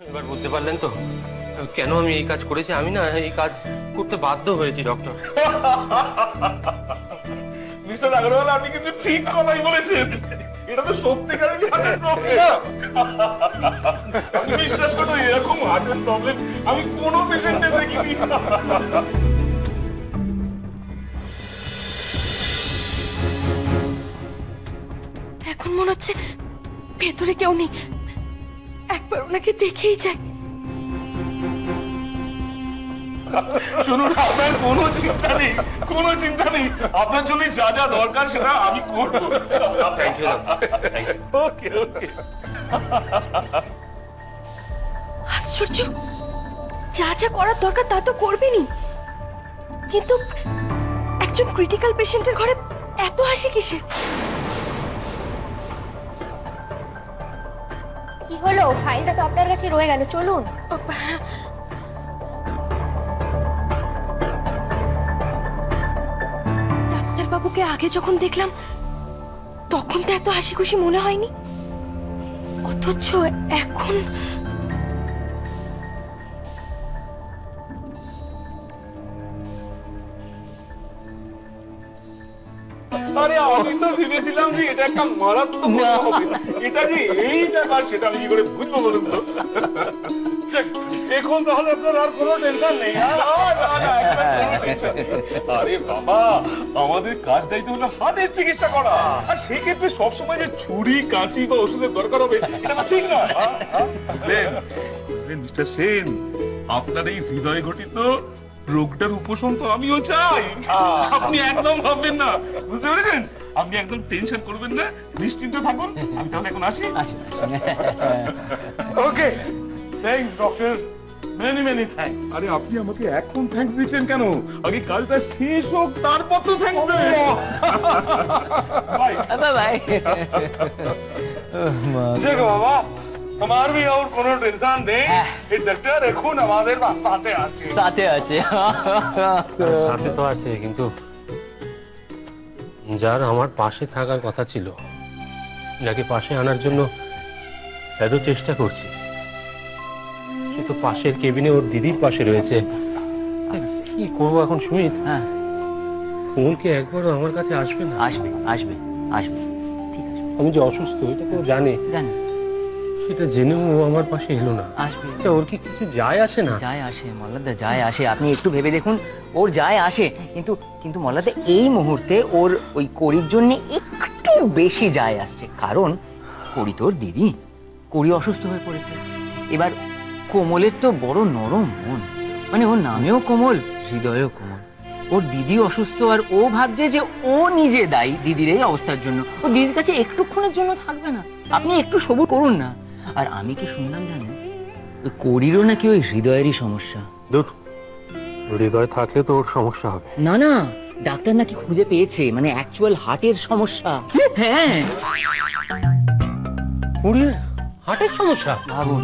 এবার বুঝতে পারলেন তো কেন আমি এই কাজ করেছি? আমি না এই কাজ করতে বাধ্য হয়েছি ডক্টর। মিস্টার আগরওয়াল, আপনি কিন্তু ঠিক কথাই বলেছেন। এটা তো সত্যিকারেরই হার্টের প্রবলেম। আমি বিশ্বাস করুন, এরকম হার্টের প্রবলেম আমি কোনো পেশেন্টের দেখিনি। এখন মনে হচ্ছে ভেতরে কেউ নেই, একবার ওনাকে দেখেই যাই। শুনুন, আপনার কোনো চিন্তা নেই, কোনো চিন্তা নেই। আপনার জন্য যা যা দরকার সেটা আমি করবো। Thank you. Okay okay. আশ্চর্য, যা যা করার দরকার তা তো করবেনই, কিন্তু একজন ক্রিটিক্যাল পেশেন্টের ঘরে এত হাসি কিসের? কি হলো? ফাইলটা তো আপনার কাছে রয়ে গেল, চলুন। ডাক্তারবাবুকে আগে যখন দেখলাম তখন তো এত হাসি খুশি মনে হয়নি, অথচ এখন আরে আমি তো ভেবেছিলাম যে এটা একটা মারাত্মক হবে। এটা যে এই ব্যাপার সেটা আমি কি করে বুঝবো বলুন তো? এখন তাহলে আপনার আর কোনো টেনশন নেই। আরে বাবা, আমাদের কাজটাই তো হলো হাতের চিকিৎসা করা, আর সেই ক্ষেত্রে সবসময় যে ছুরি কাঁচি বা ওষুধের দরকার হবে এটা তো ঠিক না। মিস্টার সেন, আপনার এই হৃদয় ঘটিত রোগটার উপশম তো আমিও চাই। আপনি একদম ভাববেন না, বুঝতে পেরেছেন? আপনি একদম টেনশন করবেন না, নিশ্চিন্তে থাকুন। আমি তাহলে এখন আসি। Okay, thanks doctor, many many thanks. আরে আপনি আমাকে এখন থ্যাঙ্কস দিচ্ছেন কেন? আগে কাজটা শেষ হোক, তারপর তো থ্যাঙ্কস দেবেন। Bye bye. দেখো বাবা, আমার भी और কোনো টেনশন নেই। এই ডাক্তার এখন আমাদের সাথে আছে। সাথে আছে। সাথে তো আছে, কিন্তু যার আমার পাশে থাকার কথা ছিল, যাকে পাশে আনার জন্য এত চেষ্টা করছি, সে তো পাশের কেবিনে ওর দিদির পাশে রয়েছে। কি করবো এখন সুমিত? হ্যাঁ, ফুলকে একবারও আমার কাছে আসবে না? আসবে আসবে আসবে, ঠিক আছে। আমি যে অসুস্থ এটা তো জানে, জানি। সেটা জেনেও ও আমার পাশে এলো না। আসবে। ওর কি কিছু যায় আসে না? যায় আসে মল্লাদা, যায় আসে। আপনি একটু ভেবে দেখুন, ওর যায় আসে, কিন্তু কিন্তু মল্লাদা এই মুহূর্তে ওর ওই করির জন্য একটু বেশি যায় আসছে। কারণ করি তোর দিদি, করি অসুস্থ হয়ে পড়েছে। এবার কোমলের তো বড় নরম মন, মানে ওর নামেও কোমল, হৃদয়েও কোমল। ওর দিদি অসুস্থ, আর ও ভাবছে যে ও নিজে দায়ী দিদির এই অবস্থার জন্য। ও দিদির কাছে একটুক্ষণের জন্য থাকবে না। আপনি একটু সবুর করুন না। আর আমি কি শুনলাম জানেন, ওই করিরও নাকি ওই হৃদয়েরই সমস্যা। দূর, হৃদয় থাকলে তো ওর সমস্যা হবে। না না, ডাক্তার নাকি খুঁজে পেয়েছে, মানে অ্যাকচুয়াল হার্টের সমস্যা। হ্যাঁ, কুড়ির হার্টের সমস্যা? ভাবুন।